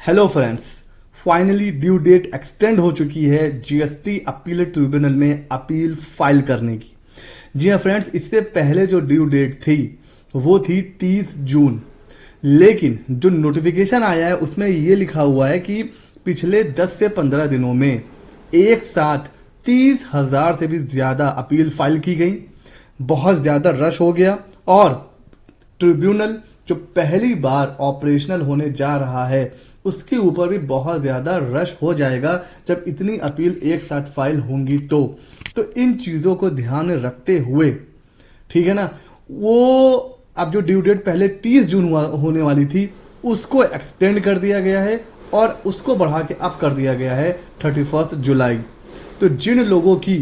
Hello friends, finally due date extend हो चुकी है जीएसटी अपीलेट ट्रिब्यूनल में अपील फाइल करने की। जी हाँ फ्रेंड्स, इससे पहले जो ड्यू डेट थी वो थी 30 जून। लेकिन जो नोटिफिकेशन आया है उसमें ये लिखा हुआ है कि पिछले 10 से 15 दिनों में एक साथ 30,000 से भी ज़्यादा अपील फाइल की गई। बहुत ज़्यादा रश हो गया और ट्रिब्यूनल जो पहली बार ऑपरेशनल होने जा रहा है उसके ऊपर भी बहुत ज्यादा रश हो जाएगा जब इतनी अपील एक साथ फाइल होंगी। तो इन चीजों को ध्यान में रखते हुए, ठीक है ना, वो अब जो ड्यू डेट पहले 30 जून होने वाली थी उसको एक्सटेंड कर दिया गया है और उसको बढ़ा के अब कर दिया गया है 31 जुलाई। तो जिन लोगों की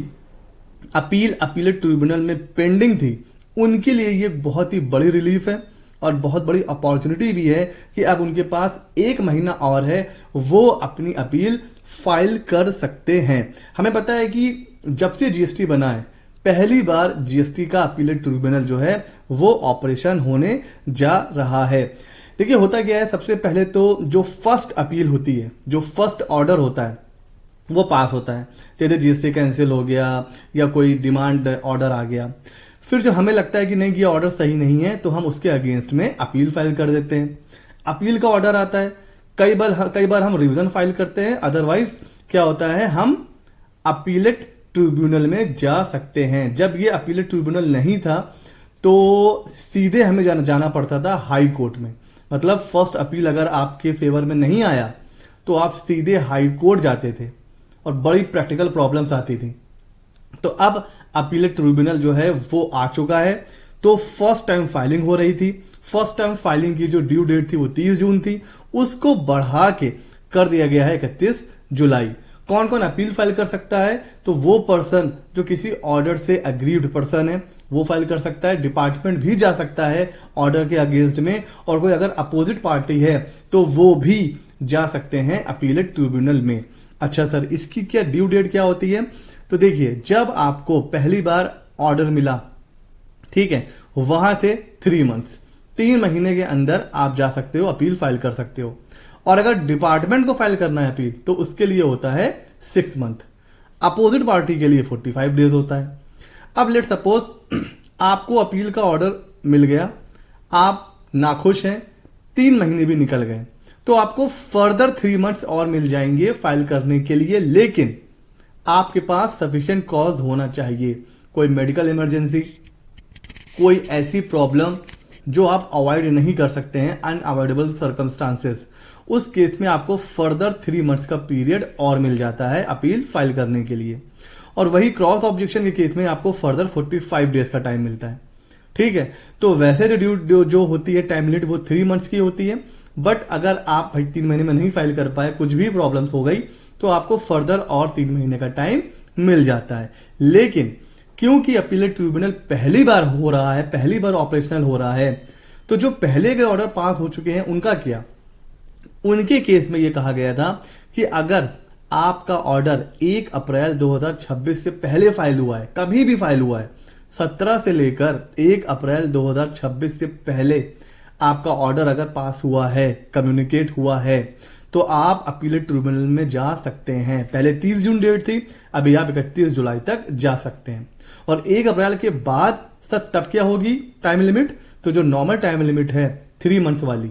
अपील अपीलेट ट्रिब्यूनल में पेंडिंग थी उनके लिए ये बहुत ही बड़ी रिलीफ है और बहुत बड़ी अपॉर्चुनिटी भी है कि अब उनके पास एक महीना और है, वो अपनी अपील फाइल कर सकते हैं। हमें पता है कि जब से जीएसटी बना है पहली बार जीएसटी का अपीलेट ट्रिब्यूनल जो है वो ऑपरेशन होने जा रहा है। देखिए होता क्या है, सबसे पहले तो जो फर्स्ट अपील होती है, जो फर्स्ट ऑर्डर होता है वो पास होता है। जैसे जीएसटी कैंसिल हो गया या कोई डिमांड ऑर्डर आ गया, फिर जो हमें लगता है कि नहीं ये ऑर्डर सही नहीं है तो हम उसके अगेंस्ट में अपील फाइल कर देते हैं। अपील का ऑर्डर आता है, कई बार हम रिवीजन फाइल करते हैं, अदरवाइज क्या होता है हम अपीलेट ट्रिब्यूनल में जा सकते हैं। जब ये अपीलेट ट्रिब्यूनल नहीं था तो सीधे हमें जाना पड़ता था हाई कोर्ट में। मतलब फर्स्ट अपील अगर आपके फेवर में नहीं आया तो आप सीधे हाई कोर्ट जाते थे और बड़ी प्रैक्टिकल प्रॉब्लम्स आती थी। तो अब अपीलेट ट्रिब्यूनल जो है वो आ चुका है। तो फर्स्ट टाइम फाइलिंग हो रही थी, फर्स्ट टाइम फाइलिंग की जो ड्यू डेट थी वो 30 जून थी, उसको बढ़ा के कर दिया गया है 31 जुलाई। कौन कौन अपील फाइल कर सकता है? तो वो पर्सन जो किसी ऑर्डर से अग्रीव्ड पर्सन है वो फाइल कर सकता है, डिपार्टमेंट भी जा सकता है ऑर्डर के अगेंस्ट में, और कोई अगर अपोजिट पार्टी है तो वो भी जा सकते हैं अपीलेट ट्रिब्यूनल में। अच्छा सर, इसकी क्या ड्यू डेट क्या होती है? तो देखिए, जब आपको पहली बार ऑर्डर मिला, ठीक है, वहां से 3 मंथ्स, 3 महीने के अंदर आप जा सकते हो, अपील फाइल कर सकते हो। और अगर डिपार्टमेंट को फाइल करना है अपील तो उसके लिए होता है 6 मंथ। अपोजिट पार्टी के लिए 45 डेज होता है। अब लेट सपोज आपको अपील का ऑर्डर मिल गया, आप नाखुश हैं, 3 महीने भी निकल गए, तो आपको फर्दर 3 मंथ्स और मिल जाएंगे फाइल करने के लिए। लेकिन आपके पास सफिशिएंट कॉज होना चाहिए, कोई मेडिकल इमरजेंसी, कोई ऐसी प्रॉब्लम जो आप अवॉइड नहीं कर सकते हैं, अनअवॉइडेबल सर्कमस्टांसेस। उस केस में आपको फर्दर 3 मंथ्स का पीरियड और मिल जाता है अपील फाइल करने के लिए। और वही क्रॉस ऑब्जेक्शन के केस में आपको फर्दर 45 डेज का टाइम मिलता है। ठीक है, तो वैसे जो होती है टाइम लिमिट वो 3 मंथ्स की होती है, बट अगर आप भाई 3 महीने में नहीं फाइल कर पाए, कुछ भी प्रॉब्लम्स हो गई, तो आपको फर्दर और 3 महीने का टाइम मिल जाता है। लेकिन क्योंकि अपीलेट ट्रिब्यूनल पहली बार हो रहा है, पहली बार ऑपरेशनल हो रहा है, तो जो पहले के ऑर्डर पास हो चुके हैं उनका क्या? उनके केस में यह कहा गया था कि अगर आपका ऑर्डर 1 अप्रैल 2026 से पहले फाइल हुआ है, कभी भी फाइल हुआ है, 17 से लेकर 1 अप्रैल 2026 से पहले आपका ऑर्डर अगर पास हुआ है, कम्युनिकेट हुआ है, तो आप अपीलेट ट्रिब्यूनल में जा सकते हैं। पहले 30 जून डेट थी, अभी आप 31 जुलाई तक जा सकते हैं। और 1 अप्रैल के बाद सर तब क्या होगी टाइम लिमिट? तो जो नॉर्मल टाइम लिमिट है 3 मंथ्स वाली,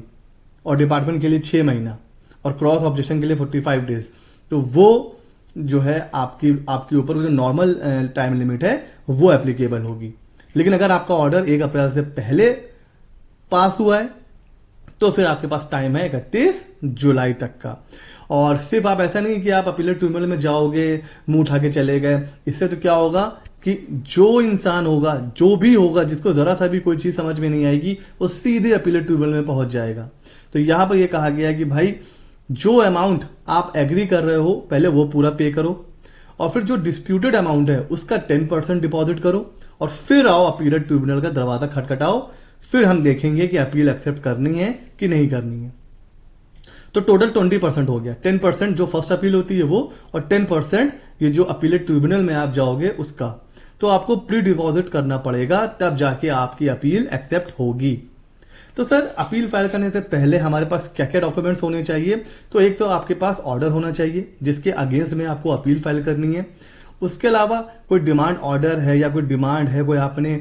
और डिपार्टमेंट के लिए 6 महीना, और क्रॉस ऑब्जेक्शन के लिए 45 डेज, तो वो जो है आपके ऊपर जो नॉर्मल टाइम लिमिट है वो एप्लीकेबल होगी। लेकिन अगर आपका ऑर्डर 1 अप्रैल से पहले पास हुआ है तो फिर आपके पास टाइम है 31 जुलाई तक का। और सिर्फ आप ऐसा नहीं कि आप अपीलेट ट्रिब्यूनल में जाओगे, मुंह उठा के चले गए। इससे तो क्या होगा कि जो इंसान होगा, जो भी होगा, जिसको जरा सा भी कोई चीज समझ में नहीं आएगी, वो सीधे अपीलेट ट्रिब्यूनल में पहुंच जाएगा। तो यहां पर यह कहा गया कि भाई जो अमाउंट आप एग्री कर रहे हो पहले वो पूरा पे करो, और फिर जो डिस्प्यूटेड अमाउंट है उसका 10% डिपॉजिट करो, और फिर आओ अपीलेट ट्रिब्यूनल का दरवाजा खटखटाओ। फिर हम देखेंगे कि अपील एक्सेप्ट करनी है कि नहीं करनी है। तो टोटल 20% हो गया। 10% जो फर्स्ट अपील होती है वो, और 10% ये जो अपीलेट ट्रिब्यूनल में आप जाओगे उसका। तो आपको प्री डिपॉजिट करना पड़ेगा, तब जाके आपकी अपील एक्सेप्ट होगी। तो सर अपील फाइल करने से पहले हमारे पास क्या क्या डॉक्यूमेंट्स होने चाहिए? तो एक तो आपके पास ऑर्डर होना चाहिए जिसके अगेंस्ट में आपको अपील फाइल करनी है। उसके अलावा कोई डिमांड ऑर्डर है या कोई डिमांड है, कोई आपने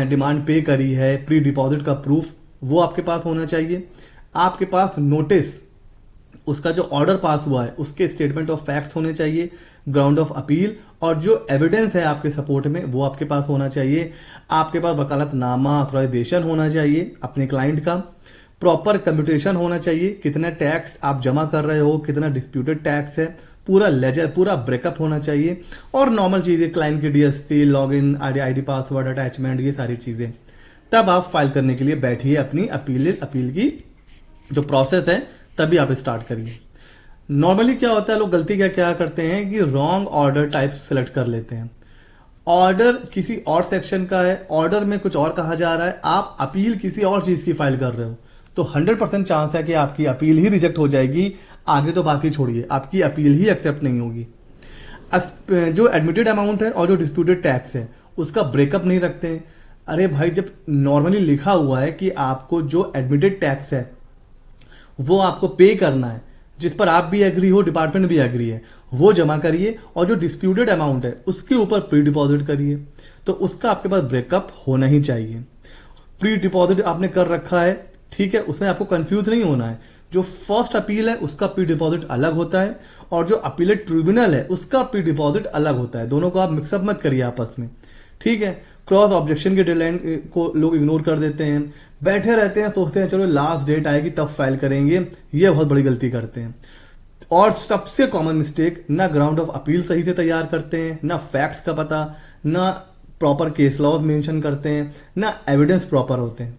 डिमांड पे करी है, प्री डिपॉजिट का प्रूफ वो आपके पास होना चाहिए। आपके पास नोटिस, उसका जो ऑर्डर पास हुआ है उसके स्टेटमेंट ऑफ फैक्ट्स होने चाहिए, ग्राउंड ऑफ अपील और जो एविडेंस है आपके सपोर्ट में वो आपके पास होना चाहिए। आपके पास वकालतनामा ऑथराइजेशन होना चाहिए अपने क्लाइंट का। प्रॉपर कंप्यूटेशन होना चाहिए, कितना टैक्स आप जमा कर रहे हो, कितना डिस्प्यूटेड टैक्स है, पूरा लेजर, पूरा ब्रेकअप होना चाहिए। और नॉर्मल चीजें, क्लाइंट की DSC, login, ID password, attachment, ये सारी चीजें। तब आप फाइल करने के लिए बैठिए अपनी अपील की जो प्रोसेस है, तभी आप स्टार्ट करिए। नॉर्मली क्या होता है, लोग गलती क्या क्या करते हैं कि रॉन्ग ऑर्डर टाइप सेलेक्ट कर लेते हैं। ऑर्डर किसी और सेक्शन का है, ऑर्डर में कुछ और कहा जा रहा है, आप अपील किसी और चीज की फाइल कर रहे हो, तो 100% चांस है कि आपकी अपील ही रिजेक्ट हो जाएगी। आगे तो बात ही छोड़िए, आपकी अपील ही एक्सेप्ट नहीं होगी। जो एडमिटेड अमाउंट है और जो डिस्प्यूटेड टैक्स है उसका ब्रेकअप नहीं रखते हैं। अरे भाई, जब नॉर्मली लिखा हुआ है कि आपको जो एडमिटेड टैक्स है वो आपको पे करना है, जिस पर आप भी एग्री हो, डिपार्टमेंट भी एग्री है, वो जमा करिए। और जो डिस्प्यूटेड अमाउंट है उसके ऊपर प्री डिपॉजिट करिए, तो उसका आपके पास ब्रेकअप होना ही चाहिए। प्री डिपॉजिट आपने कर रखा है, ठीक है, उसमें आपको कंफ्यूज नहीं होना है। जो फर्स्ट अपील है उसका प्री डिपॉजिट अलग होता है और जो अपीलेट ट्रिब्यूनल है उसका प्री डिपॉजिट अलग होता है। दोनों को आप मिक्सअप मत करिए आपस में, ठीक है। क्रॉस ऑब्जेक्शन के डेडलाइन को लोग इग्नोर कर देते हैं, बैठे रहते हैं, सोचते हैं चलो लास्ट डेट आएगी तब फाइल करेंगे। ये बहुत बड़ी गलती करते हैं। और सबसे कॉमन मिस्टेक, ना ग्राउंड ऑफ अपील सही से तैयार करते हैं, ना फैक्ट्स का पता, ना प्रॉपर केस लॉज मेंशन करते हैं, ना एविडेंस प्रॉपर होते हैं।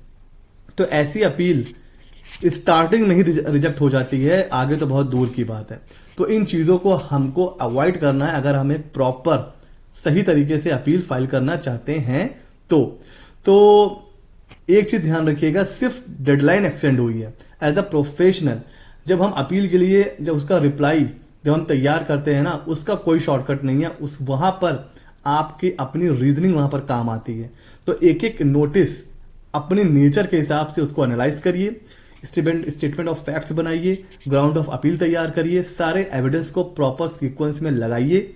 तो ऐसी अपील स्टार्टिंग में ही रिजेक्ट हो जाती है, आगे तो बहुत दूर की बात है। तो इन चीजों को हमको अवॉइड करना है अगर हमें प्रॉपर सही तरीके से अपील फाइल करना चाहते हैं तो एक चीज ध्यान रखिएगा, सिर्फ डेडलाइन एक्सटेंड हुई है। एज अ प्रोफेशनल जब हम अपील के लिए, जब उसका रिप्लाई जब हम तैयार करते हैं ना, उसका कोई शॉर्टकट नहीं है। उस वहां पर आपकी अपनी रीजनिंग वहां पर काम आती है। तो एक एक नोटिस अपने नेचर के हिसाब से उसको एनालाइज करिए, स्टेटमेंट ऑफ फैक्ट्स बनाइए, ग्राउंड ऑफ अपील तैयार करिए, सारे एविडेंस को प्रॉपर सीक्वेंस में लगाइए,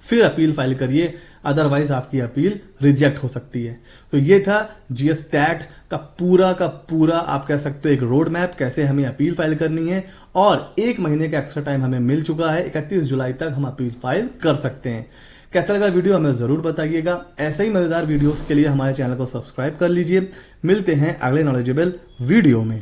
फिर अपील फाइल करिए। अदरवाइज आपकी अपील रिजेक्ट हो सकती है। तो ये था जीएस टैट का पूरा आप कह सकते हो एक रोड मैप, कैसे हमें अपील फाइल करनी है। और 1 महीने का एक्स्ट्रा टाइम हमें मिल चुका है, 31 जुलाई तक हम अपील फाइल कर सकते हैं। कैसा लगा वीडियो हमें जरूर बताइएगा। ऐसे ही मजेदार वीडियोस के लिए हमारे चैनल को सब्सक्राइब कर लीजिए। मिलते हैं अगले नॉलेजेबल वीडियो में।